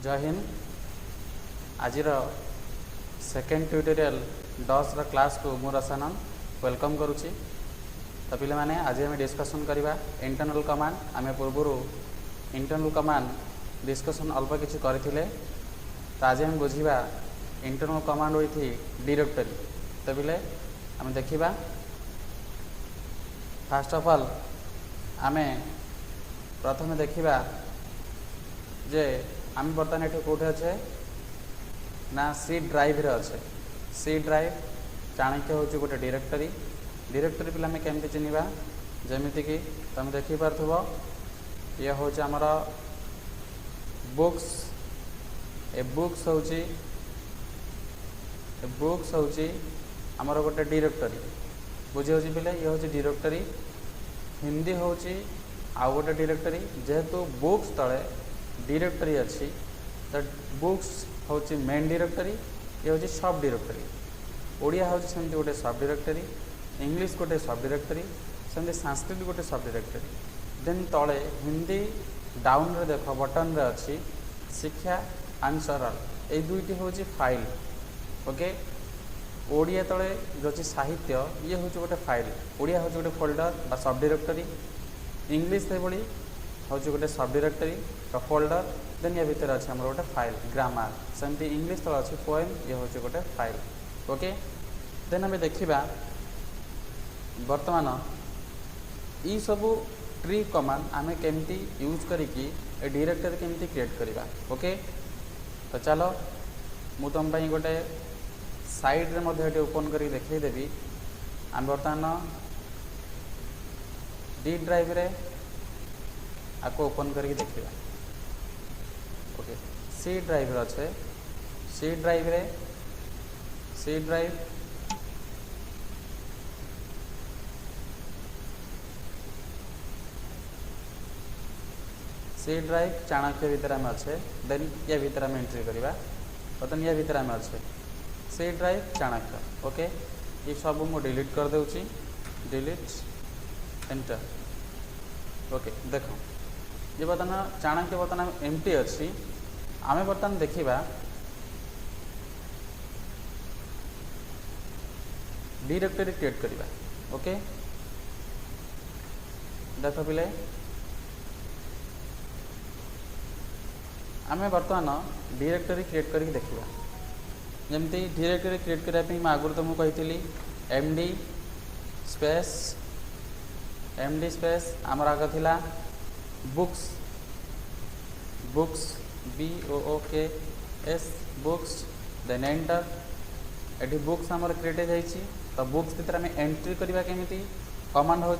जय हिंद। आज second tutorial डस class को मु रसानंद वेलकम करुच्ची। तो पिले माने आज आम डिस्कसन करवा इंटरनल कमांड। आम पूर्व इंटरनल कमांड डिस्कसन अल्प किसी करथिले। तो आज आम बुझा इंटरनल कमांड विथ डायरेक्टरी। तो पिले आम देखा फास्ट ऑफ ऑल आम प्रथम देखा जे आम बर्तमान ये कौटे अच्छे ना सी ड्राइव रे अच्छे। सी ड्राइव चाणक्य हूँ गोटे डायरेक्टरी। डायरेक्टरी पे आम केमती चिन्हवा जमीती कि तुम देखिपु ये हूँ आमर बुक्स। ए बुक्स हूँ आमर गोटे डायरेक्टरी बुझे पिले। ये हूँ डायरेक्टरी। हिंदी हूँ आउ गोटे डायरेक्टरी। जेहेतु बुक्स तले डायरेक्टरी अच्छी तो बुक्स हूँ मेन डायरेक्टरी। ये हूँ सब डायरेक्टरी। ओडिया हूँ सेमती गोटे सब डायरेक्टरी। इंग्लिश गोटे सब डायरेक्टरी। सेमती संस्कृत गोटे सब डायरेक्टरी। देन तले हिंदी डाउन रे देख बटन रे अच्छी शिक्षा एंड सरल। ये दुईटी हूँ फाइल। ओके ओडिया तले जो अच्छी साहित्य ये हूँ गोटे फाइल। ओडिया हूँ गोटे फोल्डर सब डायरेक्टरी। इंग्लिश से भली हूँ गोटे सब डायरेक्टरी फोल्डर। देन या भितर अच्छे आम गोटे फाइल ग्रामर। सेमती इंग्लिश तले अच्छी पोएम ये हूँ गोटे फाइल। ओके देन आम देखा बर्तमान ई सबू ट्री कमांड आम केमती यूज करिकी डायरेक्टरी केमती क्रिएट करवा। ओके तो चलो मु तुम गोटे साइड रे मध्य ओपन कर देखदेवी। आम बर्तमान डी ड्राइव रे आपको ओपन करके देखा। ओके सी ड्राइव अच्छे सी ड्राइव चाणक्य भितर आम अच्छे। देन या भितर आम एंट्री करवा। बर्तमान या भितर आम अच्छे सी ड्राइव चाणक्य। ओके ये सब मु डिलीट कर दूची। Delete enter. ओके देख ये बर्तमान चाणक्य बर्तमान एमटी अच्छी। आम बर्तमान देखा डायरेक्टरी क्रिएट करवा। ओके देख पिले आम बर्तमान डायरेक्टरी क्रिएट करके देखा। जमती डायरेक्टरी क्रिएट करने आगुरी तो मुझे कही एमडी स्पेस आमर आग थिला books BOOKS books. Then enter एटी बुक्स आमर क्रिएट हो जाइए। तो बुक्स भितर आम एंट्री करवा केमिति कमांड हूँ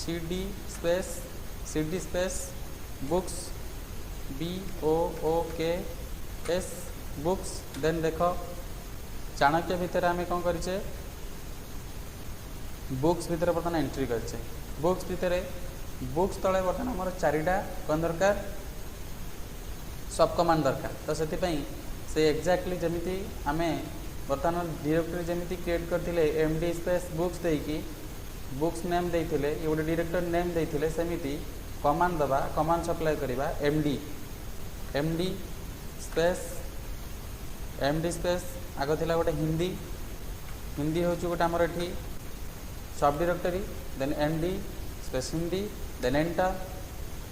CD space books BOOKS books. Then देख चाणक्य भितर आम कौन करें बुक्स भितर बर्तमान एंट्री करें। बुक्स भितर बुक्स तले बर्तमान आमर चारिटा कौन दरकार सब कमांड दरकार। तो से एक्जाक्टली जमीती आम बर्तमान डायरेक्टरी जमीती क्रिएट करते MD स्पेस बुक्स देकी बुक्स नेम देते ये गोटे डायरेक्टरी नेम देते सेमिति कमांड दबा कमांड सप्लाई करवा MD स्पेस आग थिला गोटे हिंदी हूँ गोटे आमर एठी सब directory. Then MD space Hindi. Then enter.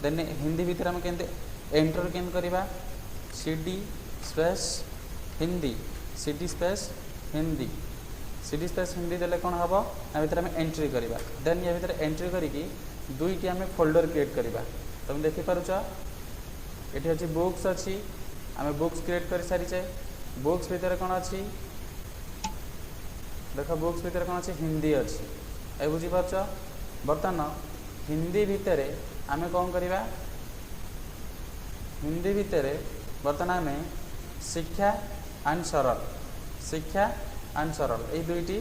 Then Hindi भितर आम केंते एंटर केंत करवा CD स्पेस हिंदी देले कौन हम या भितर आम एंट्री करवा। देन या भितर एंट्री करिकी दुईटी आम फोल्डर क्रिएट करवा। तुम देखिपारुच ये अच्छी बुक्स अच्छी आम बुक्स क्रिएट कर सारीचे। बुक्स भितर कौन अच्छी देख बुक्स भितर कौन अच्छी हिंदी अच्छी ए बुझीपार। बर्तमान हिंदी भितर आम कौन करवा हिंदी भितर बर्तमान आम शिक्षा एंड सरल ये दुईटी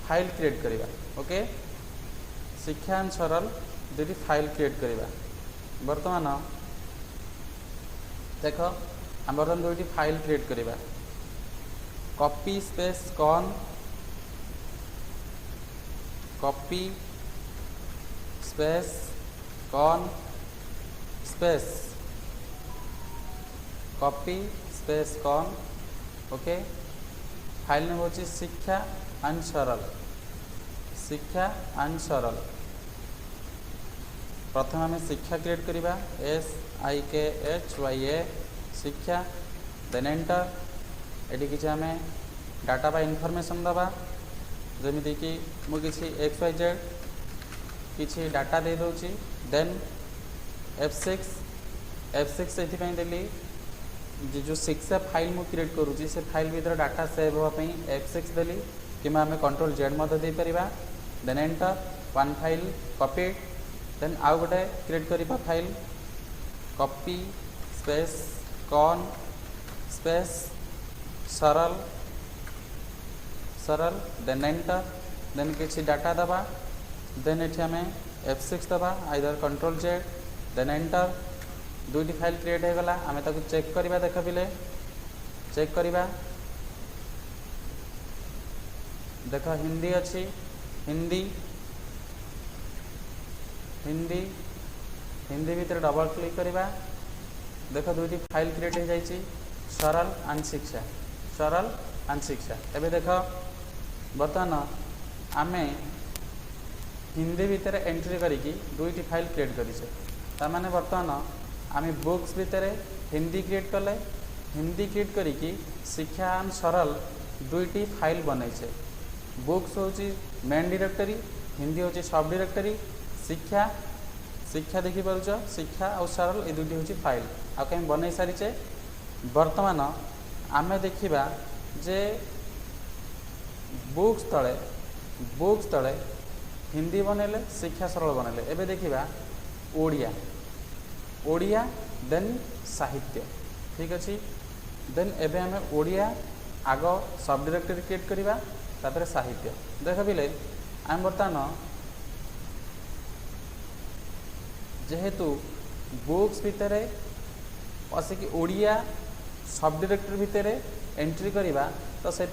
फाइल क्रिएट करवा। ओके शिक्षा एंड सरल दुईटी फाइल क्रिएट करवा। बर्तमान देख आम बर्तमान दुईटी फाइल क्रिएट करवा। Copy space con space copy space con okay file name होची शिक्षा एंड सरल शिक्षा एंड सरल प्रथम आम शिक्षा क्रिएट करवा SIKHYA शिक्षा देन एंटर एटी किसी आम डाटा बा इनफॉरमेशन दबा जमीती कि मुझे XYZ किसी डाटा दे दूची देन F6 से देली जो शिक्षा फाइल मु क्रिएट करुँची से फाइल भीतर डाटा सेव होगापी F6 देली कि आम कंट्रोल Z मत दे परिबा then enter one file copy then आउ गोटे क्रिएट करबा file copy space con space सरल सरल देन एंटर देन किसी डाटा दबा देन एठी आम F6 दबा either control Z then enter दुईटी फाइल क्रिएट हो गला आम ताकू चेक करबा देख पिले चेक करबा देख हिंदी अच्छी हिंदी हिंदी हिंदी भीतर डबल क्लिक करबा देख दुईटी फाइल क्रिएट हो जाइए सरल एंड शिक्षा सरल एंड शिक्षा एबे देख बर्तमान आम हिंदी भितर एंट्री करिकी दुईटी फाइल क्रिएट करिछे तार माने बर्तमान आम बुक्स भितर हिंदी क्रिएट कले हिंदी क्रिएट करिकी शिक्षा एंड सरल दुईटी फाइल बनैछे बुक्स होची मेन डायरेक्टरी हिंदी होची सब डायरेक्टरी शिक्षा शिक्षा देखि पारुछ शिक्षा और सरल ए दुईटी होची फाइल आ कहीं बनै सारिछे बर्तमान आम देखिबा जे बुक्स तले हिंदी बनैले शिक्षा सरल बनैले एबे देखिबा ओडिया ओडिया देन साहित्य ठीक अच्छे देन एबे आम ओडिया आग सब डायरेक्टरी क्रिएट करवा तापर साहित्य देख बिले आम बर्तमान जेहेतु बुक्स भितर आसिक ओडिया सब डायरेक्टरी भितर एंट्री करवा तो से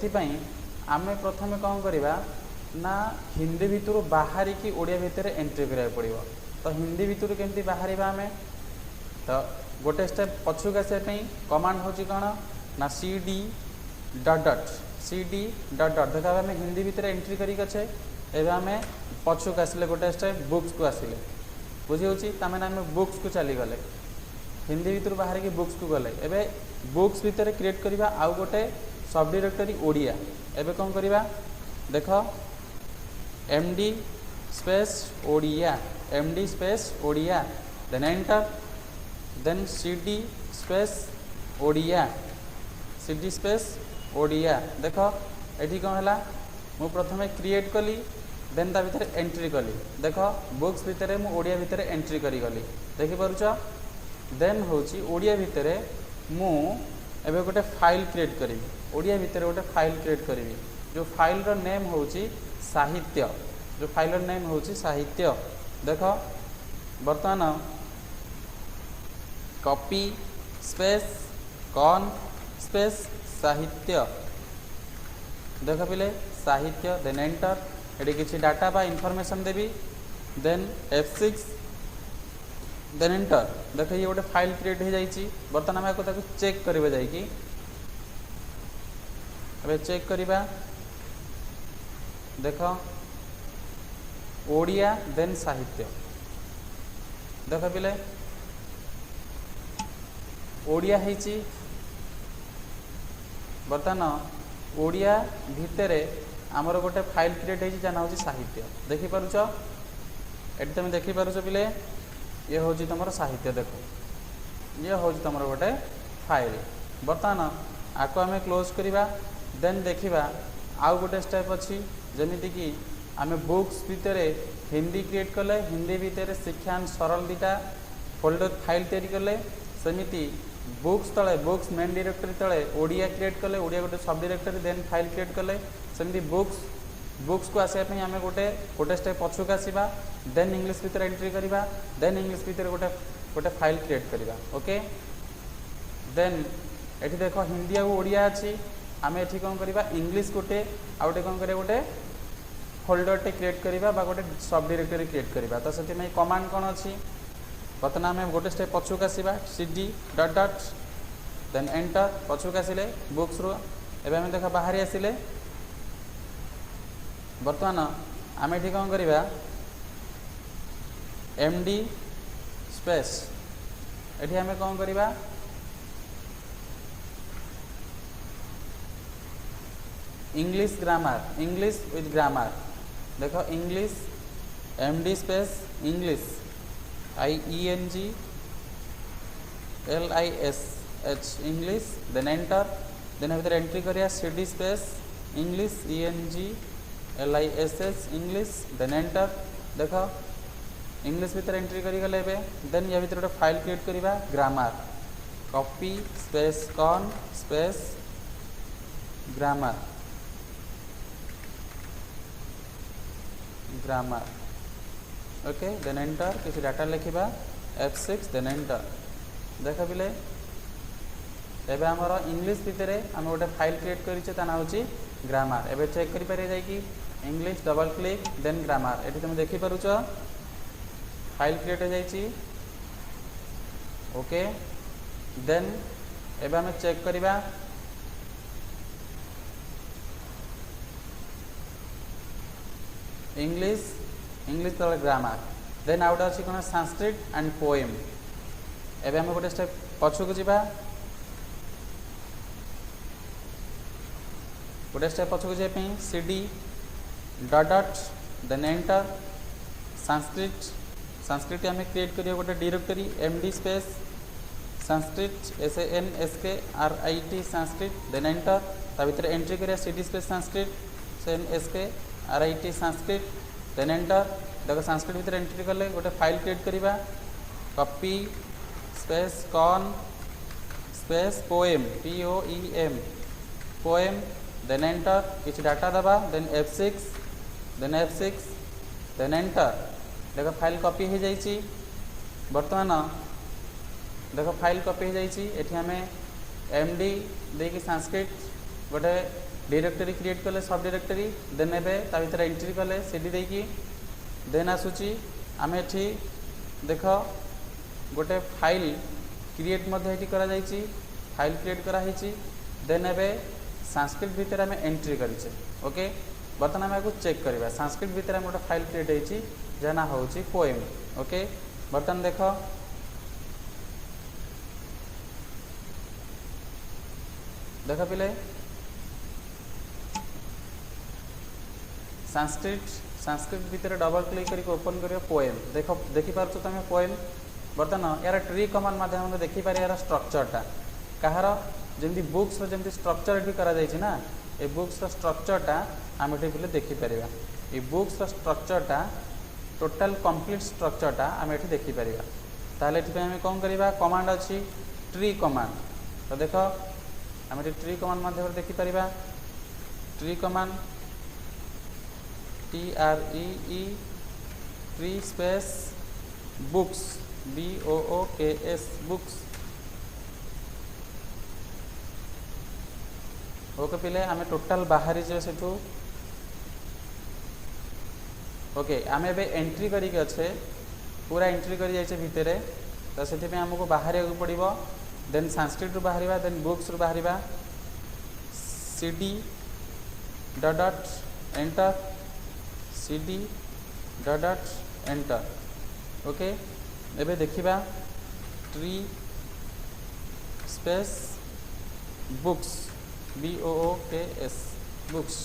आम प्रथम कौन करवा ना हिंदी भितर बाहर की ओडिया भितर एंट्री करा पड़ो तो हिंदी भितर केमती बाहर आम तो गोटे स्टेप पछुक आसापी कमांड हूँ कौन ना CD डट डट देखा आम हिंदी भितर एंट्री करके एवं आम पछुक आसिले गोटे स्टेप बुक्स को आसिले बुझी तमें आम बुक्स को चलीगले हिंदी भितर बाहर की बुक्स को गले एबे बुक्स भितर क्रिएट करवा आउ गोटे सब डायरेक्टरी ओडिया एबे कौन करवा देख MD space Odia then enter then CD space Odia देख ये कौन है मु प्रथम क्रिएट कली देन ता भीतर एंट्री कली देख बुक्स भितर मु ओडिया भितर एंट्री करी गली देखि पारुछ देन होची ओडिया भितर मु एबे गोटे फाइल क्रिएट करी ओडिया भितर गोटे फाइल क्रिएट करी जो फाइल रो नेम होची साहित्य जो फाइल रो नेम होची साहित्य देख बर्तमान कॉपी स्पेस कौन स्पेस साहित्य देख पिले साहित्य देन एंटर ये किसी डाटा बा इनफॉरमेशन देवी देन F6 देन एंटर देख ये गोटे फाइल क्रिएट हो जाइए बर्तमान आम को चेक करवा जाइए चेक करवा देख ओडिया देन साहित्य देख पिले ओडिया है बर्तमान ओडिया भितर आमर गोटे फाइल क्रिएट होती जाना हूँ साहित्य देखिपुच ये तुम देखिपुच पिले ये हूँ तुम साहित्य देख ये हूँ तुम गोटे फाइल बर्तमान आपको आम क्लोज करवा देन देखा आउ गोटे स्टेप अच्छी जमीती कि आम बुक्स भितर हिंदी क्रिएट कले हिंदी भितर शिक्षा सरल दीटा फोल्डर फाइल तैयारी कले सेमिति बुक्स तले बुक्स मेन डायरेक्टरी तले ओडिया क्रिएट कले ओडिया गोटे सब डायरेक्टरी देन फाइल क्रिएट कले सेमिति बुक्स को आसापी आम गोटे स्टेप पछुक आसवा देन इंग्लिश भितर एंट्री करवा देन इंग्लिश भितर गोटे फाइल क्रिएट करवा ओके देन ये देख हिंदी आ ओडिया अच्छी आम ये कौन करवा इंग्लिश गोटे आ गोटे कौन करिया गोटे फोल्डर टे क्रिएट करवा गोटे सब डायरेक्टरी क्रिएट करवा तो से कमांड कौन अच्छी बर्तमान आम गोटे स्टेप पछुक आसवा CD डट डट देन एंटर पछुक आसिले बुक्स रु एबे हम देख बाहरी आसिले बर्तमान आम ये कौन करवा एमडी स्पेस एठी आम कौन करवा English grammar English with grammar देखो English MD space English IENGLISH English then enter then भीतर एंट्री करिया CD space English ENGLISH English then enter देख इंग्लिश भीतर एंट्री करी गले बे देन या भीतर गोटे फाइल क्रिएट करिवा grammar copy space con space grammar grammar okay then enter किसी डाटा लिखा F6 देन एंटर देख पिले एबे हमर इंग्लिश भितर आम गोटे फाइल क्रिएट करिचे ता ना होची ग्रामर एबे चेक करि पारे जाय कि English double click then grammar एठी तुम देखि पारुछ फाइल क्रिएट हो जायछि ओके देन एबे हम चेक करिबा इंग्लिश इंग्लिश तले ग्रामर देन आउट अछि कोन संस्कृत एंड पोएम एबे हम गोटे स्टेप पछुक जिबा गोटे स्टेप पछुक जे पे CD dot dot then enter Sanskrit Sanskrit आम क्रिएट करियो गोटे directory MD space Sanskrit SANSKRIT Sanskrit then enter ता भीतर एंट्री करिया CD space Sanskrit SANSKRIT Sanskrit then enter देखो संस्कृत भीतर एंट्री कले गोटे फाइल क्रिएट करिबा copy space con space poem POEM poem then enter किसी डाटा दबा देन F6 देन एंटर देखो फाइल कॉपी हो जाइए बर्तमान देखो फाइल कॉपी हो जाइए एठी हमें MD देकी संस्कृत गोटे डायरेक्टरी क्रिएट कले सब डायरेक्टरी देन एबे ता भीतर एंट्री कले CD देकी देन आसुची आम एठी देख गोटे फाइल क्रिएट मध्य एठी करा जाइची फाइल क्रिएट करा हिची देन एबे संस्कृत भीतर आम एंट्री करिचे ओके बर्तमान आम चेक करबा संस्कृत भीतर आम गोटे फाइल क्रिएट होइची जना होउची पोएम ओके बर्तमान देख देख पिले संस्कृत भीतर डबल क्लिक करके ओपन करियो पोएम देख देखि पारछ तुम पोएम बर्तमान यार ट्री कमांड माध्यम देखि पारे यार स्ट्रक्चरटा कहार जमी बुक्स जमी स्ट्रक्चर ये करा जाइछि ना ए बुक्स स्ट्रक्चरटा आम ये पिले देखि परिबा ए बुक्स स्ट्रक्चरटा टोटल कंप्लीट स्ट्रक्चरटा आम ये देखि परिबा ताले एथि आम कोन करबा कमांड अछि ट्री कमांड तो देख आम ट्री कमांड माध्यम देखि परिबा tree command TREE tree space books BOOKS books okay पिले आम टोटाल बाहरी जे सेठू ओके आम एबे एंट्री करके अच्छे पूरा एंट्री कर जाइए भितर तो से आमको बाहर पड़ो देन संस्कृत रू बाहर देन बुक्स रू बाहर CD dot dot enter CD dot dot enter okay एबे देखिबा tree space books BOOKS books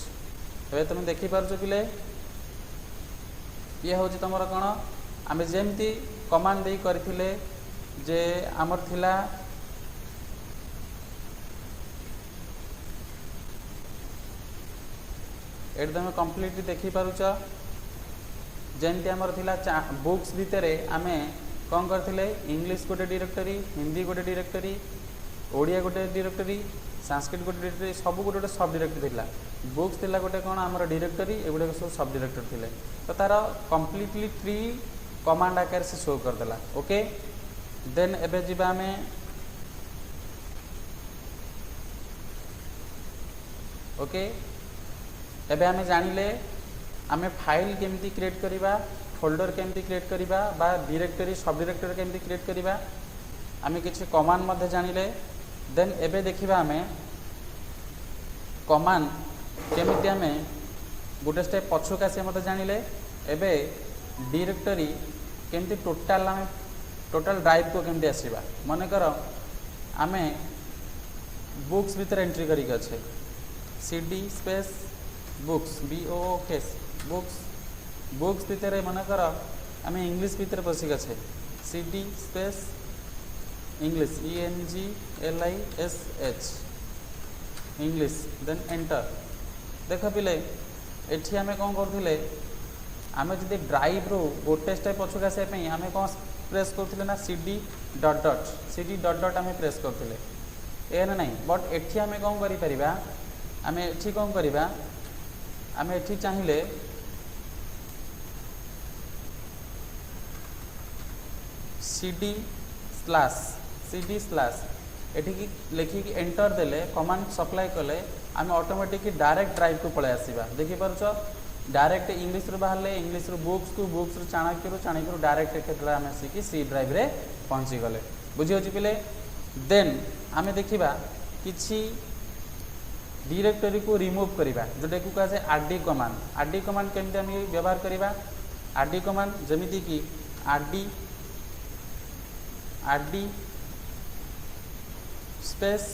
एबे तुम देखि पारछ पिले ये हूँ तुम कौन आम जमती कमांड दे करथिले जे आमर थिला एट तुम कम्प्लीटली देखि पारुछ जमती आमर थिला बुक्स भितर आमे कौन करथिले इंग्लिश गोटे डायरेक्टरी हिंदी गोटे डायरेक्टरी ओडिया गोटे डायरेक्टरी संस्कृत गोटे डायरेक्टरी सब गोटे गोटे सब डायरेक्टरी थिला बुक्स थिला गोटे कौन आमर डायरेक्टरी एगुड़ा सब सब डायरेक्टरी थिले तो तार कम्प्लीटली ट्री कमांड आकार से शो करदेला ओके देन एबे जिबा आमे ओके एबे आमे जानिले आमे फाइल केमती क्रिएट करिबा फोल्डर केमती क्रिएट करिबा बा डायरेक्टरी सब डायरेक्टरी केमती क्रिएट करिबा आमे किछि कमांड मध्ये जानिले देन एबे देखिबा आमे कमांड केमिति आमे गोटे स्टेप पछुक आसे मते जानिले एबे डायरेक्टरी केमिति टोटल ड्राइव को केमिति आसीबा मन कर आमे बुक्स भीतर एंट्री करी अच्छे cd space books BOOKS books भीतर मन कर आमे इंग्लिश भीतर पसिक अच्छे cd space English ENGLISH English then enter देख पिले एठी आमे कौन करथिले आमे जदि ड्राइव रो गोटे स्टेप पछुक आसे पई आमे कौन प्रेस करथिले ना cd डॉट आमे प्रेस करथिले एना नहीं बट एठी आमे कौन करि परिबा आमे एठी कौन करिबा आमे एठी चाहिए cd स्लैश एठी की लिखी कि एंटर देले कमांड सप्लाई कले आमे ऑटोमेटिक डायरेक्ट ड्राइव को पळे आसीबा देखि परछो डायरेक्ट इंग्लिश रो बाहरले इंग्लिश रो बुक्स रो चाणक्य रो डायरेक्ट क्षेत्र आमे आसी सी ड्राइव रे पहुंची गले बुझी होची पिले देन आमे देखिबा किछि डायरेक्टरी को रिमूव करिबा जोटे को कहा जाय आरडी कमांड केमते हम व्यवहार करिबा आरडी कमांड जेमिति कि आरडी स्पेस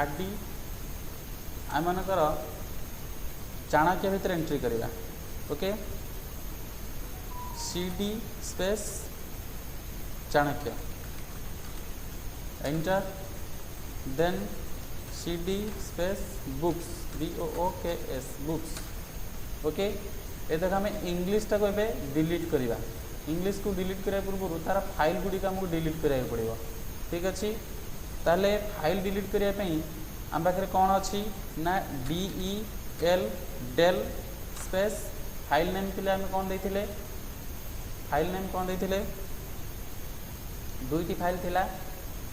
आरडी आम मनकर चाणक्य भीतर एंट्री करिबा okay cd space Chanakya enter then cd space books BOOKS books okay ए तक आम इंग्लिश टाक ए डिलीट करवा इंग्लिश को डिलीट करने पूर्व तार फाइल गुड़ी आमको डिलीट करा पड़ो ठीक अच्छे ताले फाइल डिलीट करने आम पाखे कौन अच्छी ना DEL स्पेस फाइल नेम पिले आम कौन देते फाइल नेम कौन देते दुईटी फाइल थिला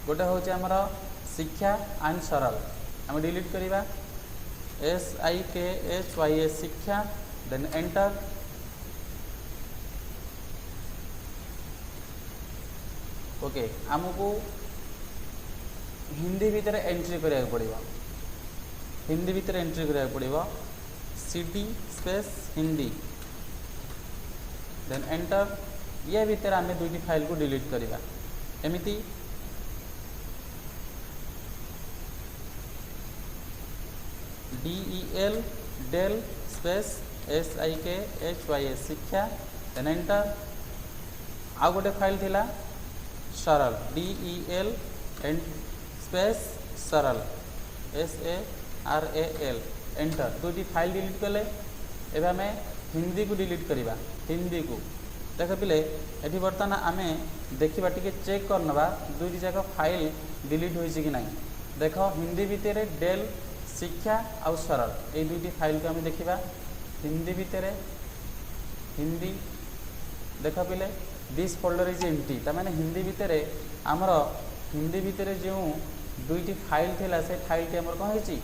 गोटे हूँ आमर शिक्षा एंड सरल आम डिलीट करवा SIKHYS शिक्षा देन एंटर ओके आमको हिंदी भीतर एंट्री करा पड़ो हिंदी भीतर एंट्री करा पड़ो cd space Hindi then enter ये भीतर आम दुईटी फाइल को डिलीट करवा एमिति DEL स्पेस SIKHYS शिक्षा देन एंटर आउ गोटे फाइल थिला सरल DEL स्पेस सरल SARAL एंटर दुईटी फाइल डिलीट कले एबे आमे हिंदी को डिलीट करवा हिंदी को देख पिले एठी बर्तमान आमे देखिबा टिके चेक करनबा दुईटी जाक फाइल डिलीट होइछि कि नहीं देख हिंदी भितर डेल शिक्षा आउ सरल ये दुईटी फाइल को आमे देखिबा हिंदी भितर हिंदी देख पिले दिस फोल्डर इज एम्प्टी तामाने हिंदी भितर आमर हिंदी भितर जो दुईटी फाइल थिला से फाइल टी आमर कौन होइछि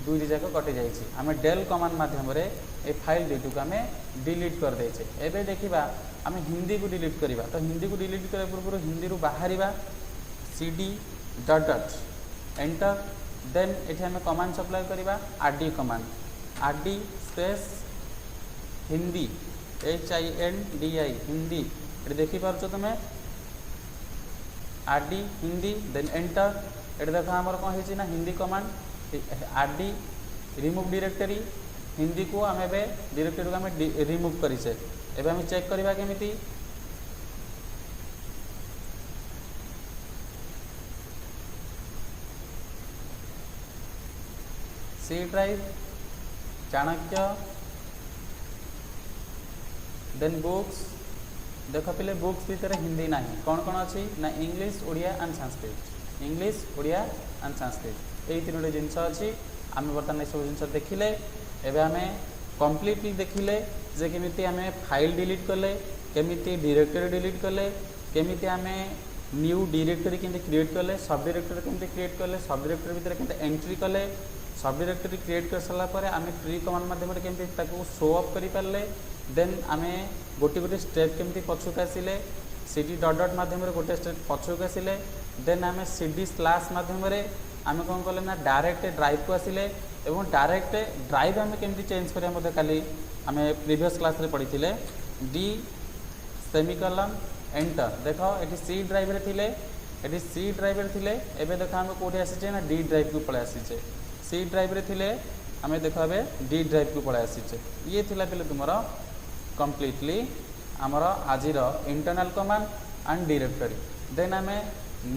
दुईटी जाक कटि जाइछि आमे डेल कमांड माध्यम रे ए फाइल दुईटी को आमे डिलीट कर देछे एबे देखिबा आमे हिंदी को डिलीट करिबा तो हिंदी को डिलीट करे पूर्व हिंदी रू बाहरिबा cd डॉट एंटर देन एठी आमे कमांड सप्लाई करिबा rd command rd space Hindi HINDI Hindi ये देखि पारछो तुमे rd हिंदी देन एंटर ये देख आमर कौन होइछि ना Hindi command rd remove directory Hindi को आम ए डायरेक्टरी को आम रिमूव करिसे एबे हम चेक करबा केमिति C drive Chanakya then books देख पिले बुक्स भीतर हिंदी ना कौन कौन अच्छी ना English Odia and Sanskrit English Odia and Sanskrit यही तीनोटी जिनस अच्छी आम बर्तमान सब जिन देखिले एबे आमे कम्प्लीटली देखिले जे केमिति आमे फाइल डिलीट कले केमिति डायरेक्टरी डिलीट कले केमिति आमे न्यू डायरेक्टरी केमिति क्रिएट कले सब डायरेक्टरी केमिति क्रिएट कले सब डायरेक्टरी भीतर केमिति एंट्री कले सब डायरेक्टरी क्रिएट कर सारा पर आमे ट्री कमांड माध्यम केमिति ताको शो अप करि पारले देन आमे गोटे गोटे स्टेप केमिति पछुक आसिले cd डॉट डॉट माध्यम गोटे स्टेप पछुक आसिले देन आम CD स्लैश माध्यम आम कौन कले ना डायरेक्ट ड्राइव को आसिले एवं डायरेक्ट ड्राइव आम केमती चेंज करिया मते खाली आम प्रीवियस क्लास रे पढ़ी डी सेमिकोलन एंटर देख ये सी ड्राइव रे थिले ये सी ड्राइव रे थिले एबे देख आम कोठी आसीचे ना डी ड्राइव को पळे आसीचे सी ड्राइव रे थिले आम देख ए डी ड्राइव को पळे आसीचे ये थिला पहले तुमर कंप्लीटली आमर आज internal command and directory then आम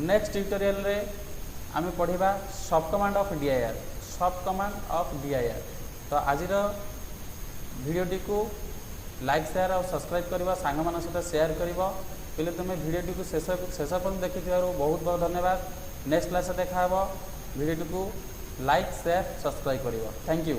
नेक्स्ट ट्यूटोरियल रे आम पढ़ा सब कमांड ऑफ DIR सब कमांड ऑफ DIR तो आज भिडियोटी को लाइक शेयर और सब्सक्राइब करवा सांग मान सहित शेयर कर पहले तुम्हें भिडियोटी को शेष पर्यटन देखि बहुत बहुत धन्यवाद नेक्स्ट क्लास देखा भिडियोटी को लाइक शेयर सब्सक्राइब कर थैंक यू।